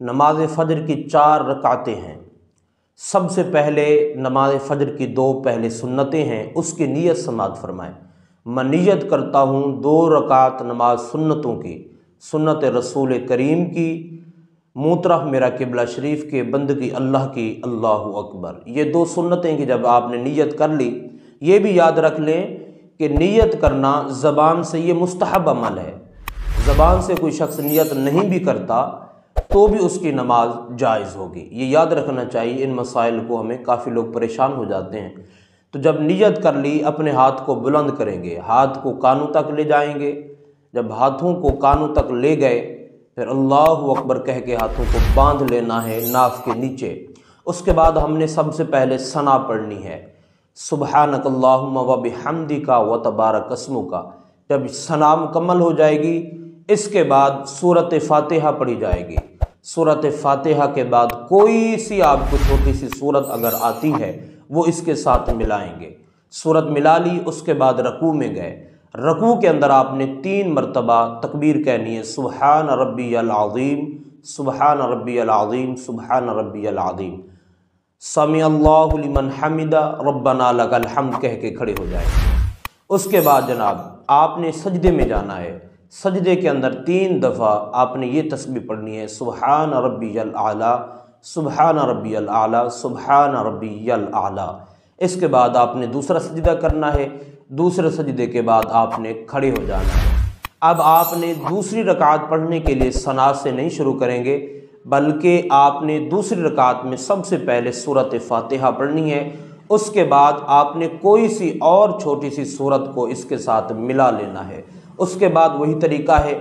نماز فجر کی 4 رکعتیں ہیں۔ سب سے پہلے نماز فجر کی 2 پہلے سنتیں ہیں، اس کی نیت سماعت فرمائیں۔ میں نیت کرتا ہوں 2 رکعت نماز سنتوں کی، سنت رسول کریم کی، منہ طرف میرا قبلہ شریف کے، بندگی اللہ کی، اللہ اکبر۔ یہ 2 سنتیں کہ جب آپ نے نیت کر لی، یہ بھی یاد رکھ لیں کہ نیت کرنا زبان سے یہ مستحب عمل ہے۔ زبان سے کوئی شخص نیت نہیں بھی کرتا تو بھی اس کی نماز جائز ہوگی، یہ یاد رکھنا چاہیے۔ ان مسائل کو ہمیں کافی لوگ پریشان ہو جاتے ہیں۔ تو جب نیت کر لی، اپنے ہاتھ کو بلند کریں گے، ہاتھ کو کانوں تک لے جائیں گے۔ جب ہاتھوں کو کانوں تک لے گئے، پھر اللہ اکبر کہہ کے ہاتھوں کو باندھ لینا ہے ناف کے نیچے۔ اس کے بعد ہم نے سب سے پہلے ثنا پڑھنی ہے، سبحانک اللہم و بحمدک و تبارک اسمک۔ جب ثنا مکمل ہو جائے گی، اس کے بعد سورۃ فاتحہ پڑھی جائے گی۔ سورۃ فاتحہ کے بعد کوئی سی آپ کو چھوٹی سی سورت اگر آتی ہے وہ اس کے ساتھ ملائیں گے۔ سورت ملا لی، اس کے بعد رکوع میں گئے۔ رکوع کے اندر آپ نے 3 مرتبہ تکبیر کہنی ہے، سبحان ربی العظیم، سبحان ربی العظیم، سبحان ربی العظیم، سمع اللہ لمن حمدہ، ربنا لک الحمد کہہ کے کھڑے ہو جائیں۔ اس کے بعد جناب آپ نے سجدے میں جانا ہے۔ سجدے کے اندر 3 دفعہ آپ نے یہ تسبیح پڑھنی ہے، سبحان ربی الاعلیٰ، سبحان ربی الاعلیٰ، سبحان ربی الاعلیٰ۔ اس کے بعد آپ نے دوسرا سجدہ کرنا ہے۔ دوسرے سجدے کے بعد آپ نے کھڑے ہو جانا ہے۔ اب آپ نے دوسری رکعت پڑھنے کے لیے ثنا سے نہیں شروع کریں گے، بلکہ آپ نے دوسری رکعت میں سب سے پہلے سورۃ فاتحہ پڑھنی ہے۔ اس کے بعد آپ نے کوئی سی اور چھوٹی سی سورت کو اس کے ساتھ ملا لینا ہے۔ اس کے بعد وہی طریقہ ہے